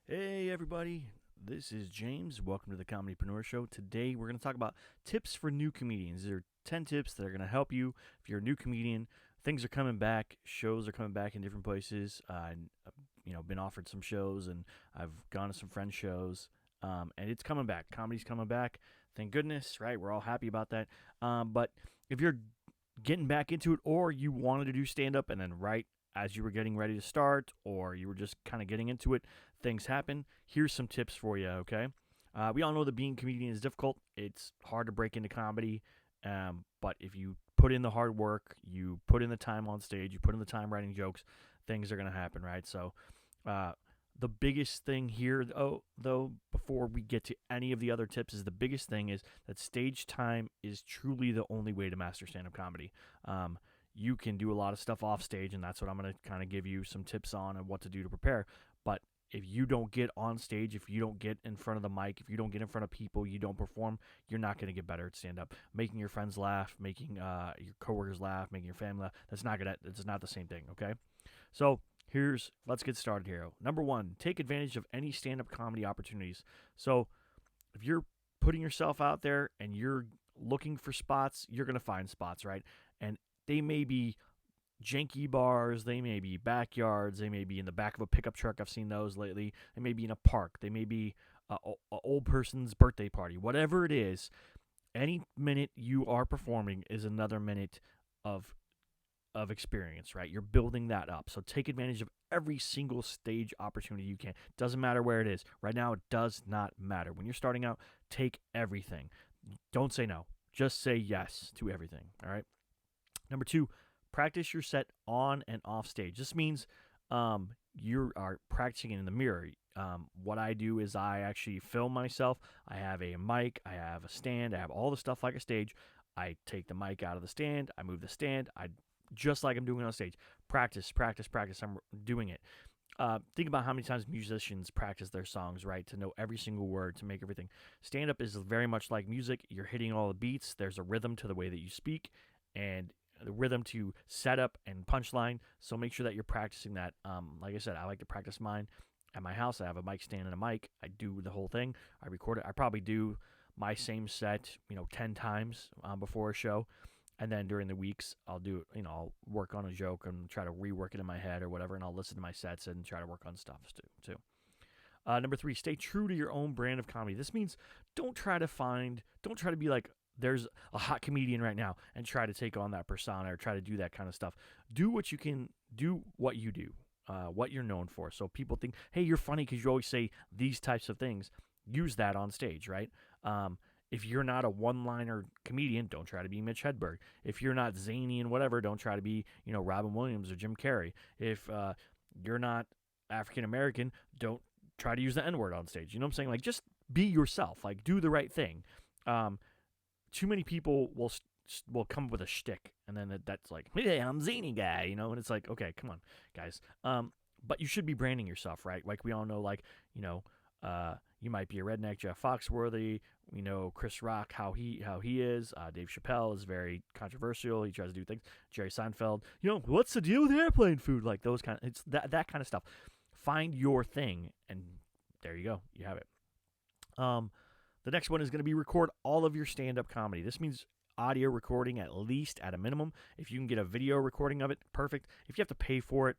Hey everybody, this is James. Welcome to the ComedyPreneur Show. Today we're going to talk about tips for new comedians. There are 10 tips that are going to help you if you're a new comedian. Things are coming back, shows are coming back in different places. I've been offered some shows and I've gone to some friends' shows, and it's coming back. Comedy's coming back. Thank goodness, right? We're all happy about that. But if you're getting back into it, or you wanted to do stand-up and then right as you were getting ready to start, or you were just kind of getting into it, things happen. Here's some tips for you, okay? We all know that being a comedian is difficult. It's hard to break into comedy, but if you put in the hard work, you put in the time on stage, you put in the time writing jokes, things are going to happen, right? So the biggest thing here, though, before we get to any of the other tips, is the biggest thing is that stage time is truly the only way to master stand-up comedy. You can do a lot of stuff off stage, and that's what I'm going to kind of give you some tips on and what to do to prepare. But if you don't get on stage, if you don't get in front of the mic, if you don't get in front of people, you don't perform, you're not going to get better at stand-up. Making your friends laugh, making your coworkers laugh, making your family laugh, that's not the same thing, okay? So let's get started here. Number one, take advantage of any stand-up comedy opportunities. So if you're putting yourself out there and you're looking for spots, you're going to find spots, right? And they may be janky bars, they may be backyards, they may be in the back of a pickup truck. I've seen those lately. They may be in a park. They may be an old person's birthday party. Whatever it is, any minute you are performing is another minute of experience, right? You're building that up. So take advantage of every single stage opportunity you can. Doesn't matter where it is. Right now, it does not matter. When you're starting out, take everything. Don't say no. Just say yes to everything, all right? Number two, practice your set on and off stage. This means you are practicing in the mirror. What I do is I actually film myself. I have a mic, I have a stand, I have all the stuff like a stage. I take the mic out of the stand, I move the stand, just like I'm doing on stage. Practice. I'm doing it. Think about how many times musicians practice their songs, right? To know every single word, to make everything. Stand-up is very much like music. You're hitting all the beats. There's a rhythm to the way that you speak, and the rhythm to setup and punchline. So make sure that you're practicing that. Like I said, I like to practice mine at my house. I have a mic stand and a mic. I do the whole thing. I record it. I probably do my same set, 10 times before a show. And then during the weeks, I'll do, I'll work on a joke and try to rework it in my head or whatever, and I'll listen to my sets and try to work on stuff too. Number three, stay true to your own brand of comedy. This means don't try to be like, there's a hot comedian right now and try to take on that persona or try to do that kind of stuff. Do what you can, do what you do, what you're known for. So people think, hey, you're funny because you always say these types of things. Use that on stage, right? If you're not a one-liner comedian, don't try to be Mitch Hedberg. If you're not zany and whatever, don't try to be, Robin Williams or Jim Carrey. If you're not African-American, don't try to use the N-word on stage. You know what I'm saying? Like, just be yourself. Like, do the right thing. Too many people will come up with a shtick, and then that's like, hey, I'm zany guy, and it's like, okay, come on, guys. But you should be branding yourself, right? Like, we all know, like, you might be a redneck, Jeff Foxworthy. We know Chris Rock, how he is. Dave Chappelle is very controversial. He tries to do things. Jerry Seinfeld, what's the deal with airplane food? Like those it's that kind of stuff. Find your thing, and there you go. You have it. The next one is going to be record all of your stand-up comedy. This means audio recording at least at a minimum. If you can get a video recording of it, perfect. If you have to pay for it,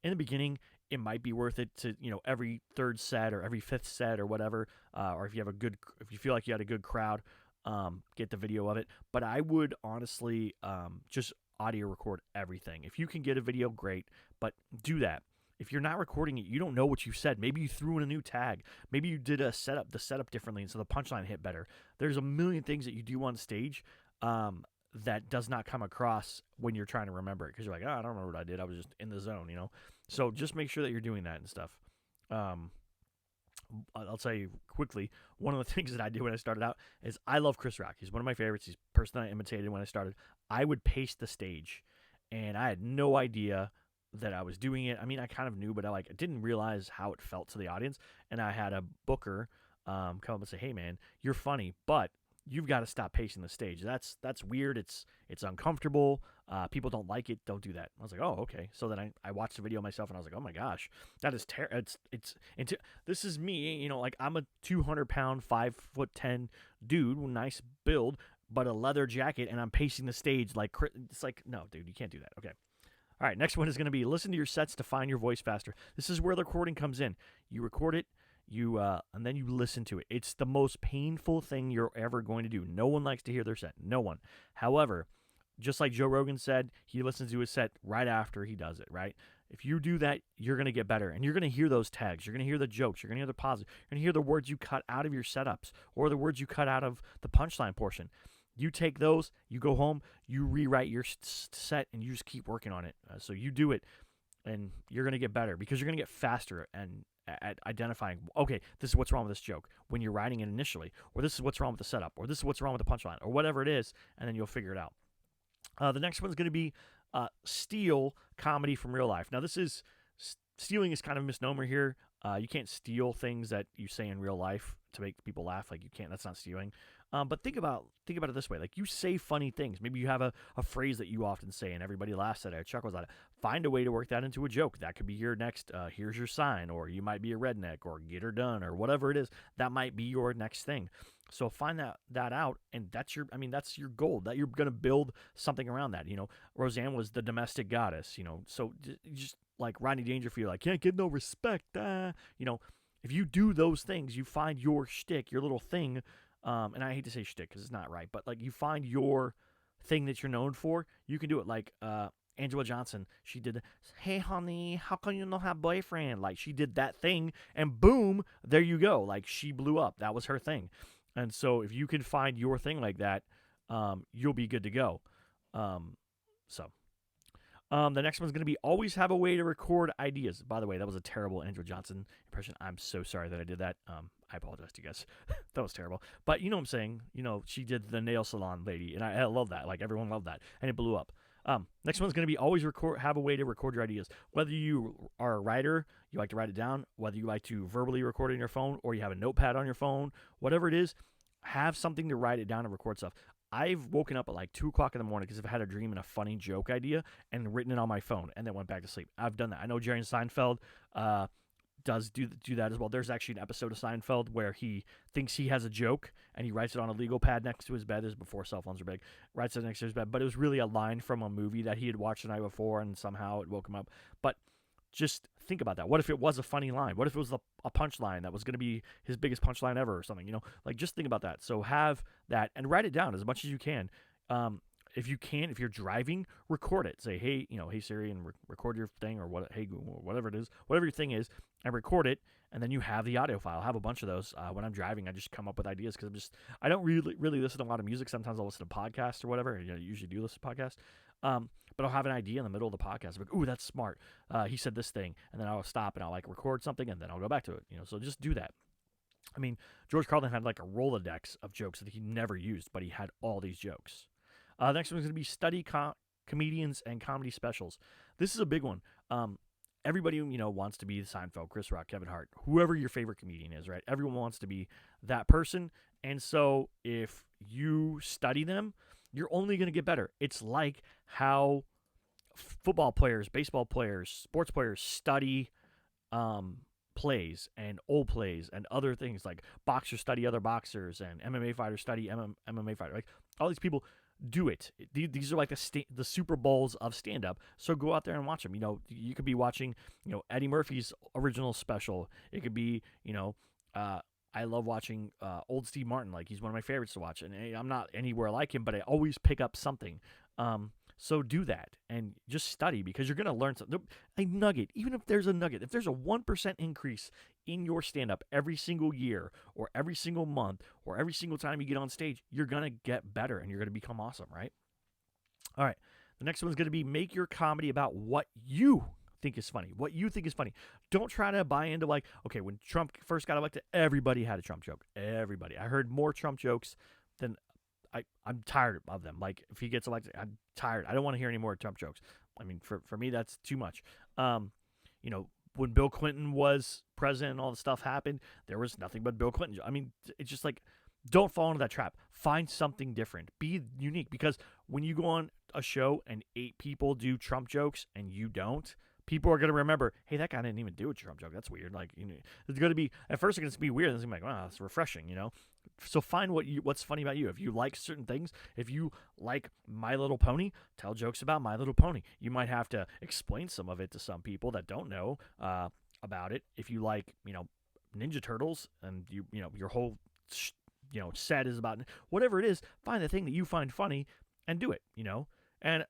in the beginning, it might be worth it to, every third set or every fifth set or whatever, or if you feel like you had a good crowd, get the video of it. But I would honestly just audio record everything. If you can get a video, great, but do that. If you're not recording it, you don't know what you said. Maybe you threw in a new tag. Maybe you did the setup differently, and so the punchline hit better. There's a million things that you do on stage that does not come across when you're trying to remember it, because you're like, I don't remember what I did. I was just in the zone, So just make sure that you're doing that and stuff. I'll tell you quickly, one of the things that I did when I started out is I love Chris Rock. He's one of my favorites. He's the person I imitated when I started. I would pace the stage, and I had no idea that I was doing it. I mean, I kind of knew, but I didn't realize how it felt to the audience. And I had a booker come up and say, hey, man, you're funny, but you've got to stop pacing the stage. That's weird. It's uncomfortable. People don't like it, don't do that. I was like, oh, okay. So then I watched the video myself, and I was like, oh my gosh, that is terrible. This is me, like I'm a 200-pound, 5'10" dude, nice build, but a leather jacket, and I'm pacing the stage like, it's like, no, dude, you can't do that. Okay. All right, next one is going to be listen to your sets to find your voice faster. This is where the recording comes in. You record it, and then you listen to it. It's the most painful thing you're ever going to do. No one likes to hear their set. No one. However, just like Joe Rogan said, he listens to his set right after he does it, right? If you do that, you're going to get better, and you're going to hear those tags. You're going to hear the jokes. You're going to hear the pauses. You're going to hear the words you cut out of your setups or the words you cut out of the punchline portion. You take those, you go home, you rewrite your set, and you just keep working on it. So you do it, and you're going to get better because you're going to get faster and at identifying, okay, this is what's wrong with this joke when you're writing it initially, or this is what's wrong with the setup, or this is what's wrong with the punchline, or whatever it is, and then you'll figure it out. The next one's going to be steal comedy from real life. Now, stealing is kind of a misnomer here. You can't steal things that you say in real life to make people laugh. Like, you can't. That's not stealing. But think about it this way. Like, you say funny things. Maybe you have a phrase that you often say and everybody laughs at it or chuckles at it. Find a way to work that into a joke. That could be your next here's your sign, or you might be a redneck, or get her done, or whatever it is. That might be your next thing. So find that out, and that's your goal. That you're going to build something around that. Roseanne was the domestic goddess, so just like Rodney Dangerfield, like, can't get no respect. If you do those things, you find your shtick, your little thing. And I hate to say shtick because it's not right, but like you find your thing that you're known for, you can do it. Like Angela Johnson, she did, hey honey, how come you don't have a boyfriend? Like, she did that thing, and boom, there you go. Like, she blew up. That was her thing. And so if you can find your thing like that, you'll be good to go. The next one's going to be always have a way to record ideas. By the way, that was a terrible Andrew Johnson impression. I'm so sorry that I did that. I apologize to you guys. That was terrible. But you know what I'm saying. She did the nail salon lady, and I love that. Like, everyone loved that, and it blew up. Next one's going to be always have a way to record your ideas. Whether you are a writer, you like to write it down, whether you like to verbally record it on your phone, or you have a notepad on your phone, whatever it is, have something to write it down and record stuff. I've woken up at like 2 o'clock in the morning because I've had a dream and a funny joke idea and written it on my phone and then went back to sleep. I've done that. I know Jerry Seinfeld does do that as well. There's actually an episode of Seinfeld where he thinks he has a joke and he writes it on a legal pad next to his bed. This is before cell phones were big. Writes it next to his bed. But it was really a line from a movie that he had watched the night before, and somehow it woke him up. But just think about that. What if it was a funny line? What if it was a punchline that was going to be his biggest punchline ever or something? Like, just think about that. So have that and write it down as much as you can. If you're driving, record it. Say, hey, hey Siri, and record your thing, or what? Hey Google, or whatever it is, whatever your thing is, and record it. And then you have the audio file. I have a bunch of those. When I'm driving, I just come up with ideas because I don't really listen to a lot of music. Sometimes I'll listen to podcasts or whatever. I usually do listen to podcasts. But I'll have an idea in the middle of the podcast. I'm like, ooh, that's smart. He said this thing, and then I'll stop and I'll like record something, and then I'll go back to it. So just do that. I mean, George Carlin had like a Rolodex of jokes that he never used, but he had all these jokes. Next one's going to be study comedians and comedy specials. This is a big one. Everybody, wants to be Seinfeld, Chris Rock, Kevin Hart, whoever your favorite comedian is, right? Everyone wants to be that person. And so if you study them, you're only going to get better. It's like how football players, baseball players, sports players study plays and old plays and other things. Like boxers study other boxers and MMA fighters study MMA fighters. Like, all these people do it. These are like the Super Bowls of stand-up. So go out there and watch them. You could be watching, Eddie Murphy's original special. It could be, I love watching old Steve Martin. Like, he's one of my favorites to watch. And I'm not anywhere like him, but I always pick up something. So do that and just study, because you're going to learn something. A nugget, even if there's a nugget, if there's a 1% increase in your stand-up every single year or every single month or every single time you get on stage, you're going to get better and you're going to become awesome, right? All right. The next one's going to be make your comedy about what you think is funny. What you think is funny. Don't try to buy into like, okay, when Trump first got elected, everybody had a Trump joke. Everybody. I heard more Trump jokes than I'm tired of them. Like, if he gets elected, I'm tired. I don't want to hear any more Trump jokes. I mean, for me, that's too much. When Bill Clinton was president and all the stuff happened, there was nothing but Bill Clinton. I mean, it's just like, Don't fall into that trap. Find something different. Be unique, because when you go on a show and 8 people do Trump jokes and you don't, people are going to remember, hey, that guy didn't even do a Trump joke. That's weird. Like, it's going to be, at first it's going to be weird. And it's going to be like, wow, that's refreshing, So find what's funny about you. If you like certain things, if you like My Little Pony, tell jokes about My Little Pony. You might have to explain some of it to some people that don't know about it. If you like, Ninja Turtles, and your whole set is about whatever it is, find the thing that you find funny and do it, And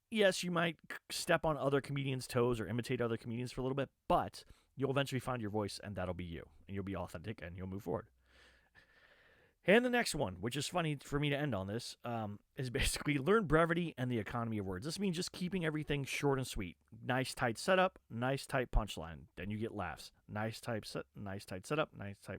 yes, you might step on other comedians' toes or imitate other comedians for a little bit, but you'll eventually find your voice, and that'll be you, and you'll be authentic, and you'll move forward. And the next one, which is funny for me to end on this, is basically learn brevity and the economy of words. This means just keeping everything short and sweet. Nice, tight setup, nice, tight punchline. Then you get laughs. Nice, tight setup, nice, tight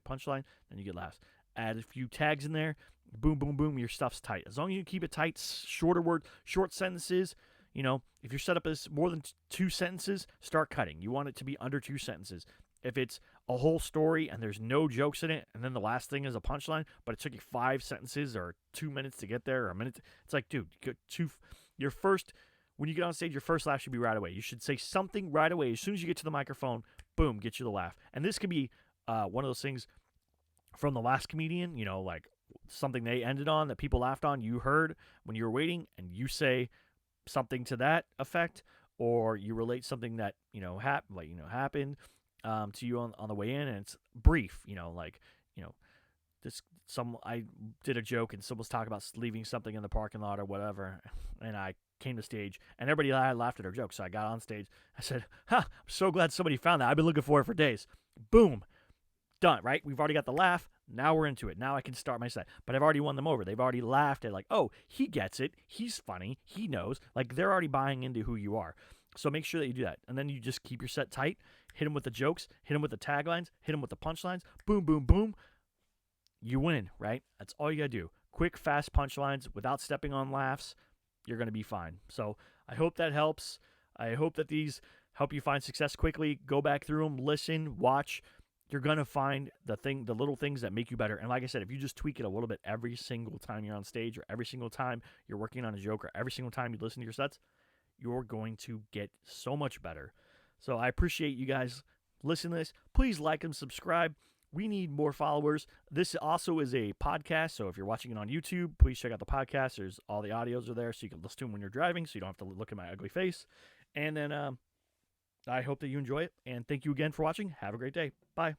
punchline. Then you get laughs. Add a few tags in there. Boom, boom, boom. Your stuff's tight. As long as you keep it tight, short sentences. If your setup is more than 2 sentences, start cutting. You want it to be under 2 sentences. If it's a whole story and there's no jokes in it, and then the last thing is a punchline, but it took you 5 sentences or 2 minutes to get there, or a minute, it's like, dude, when you get on stage, your first laugh should be right away. You should say something right away. As soon as you get to the microphone, boom, get you the laugh. And this could be one of those things from the last comedian, like something they ended on that people laughed on, you heard when you were waiting, and you say something to that effect, or you relate something that happened to you on the way in, and it's brief. I did a joke and someone was talking about leaving something in the parking lot or whatever, and I came to stage and everybody laughed at our joke. So I got on stage. I said, I'm so glad somebody found that. I've been looking for it for days. Boom. Done, right? We've already got the laugh. Now we're into it. Now I can start my set. But I've already won them over. They've already laughed at, like, oh, he gets it. He's funny. He knows. Like, they're already buying into who you are. So make sure that you do that. And then you just keep your set tight. Hit them with the jokes. Hit them with the taglines. Hit them with the punchlines. Boom, boom, boom. You win, right? That's all you got to do. Quick, fast punchlines without stepping on laughs. You're going to be fine. So I hope that helps. I hope that these help you find success quickly. Go back through them. Listen. Watch. You're going to find the little things that make you better. And like I said, if you just tweak it a little bit every single time you're on stage, or every single time you're working on a joke, or every single time you listen to your sets, you're going to get so much better. So I appreciate you guys listening to this. Please like and subscribe. We need more followers. This also is a podcast, so if you're watching it on YouTube, please check out the podcast. There's all the audios are there, so you can listen to them when you're driving, so you don't have to look at my ugly face. And then I hope that you enjoy it, and thank you again for watching. Have a great day. Bye.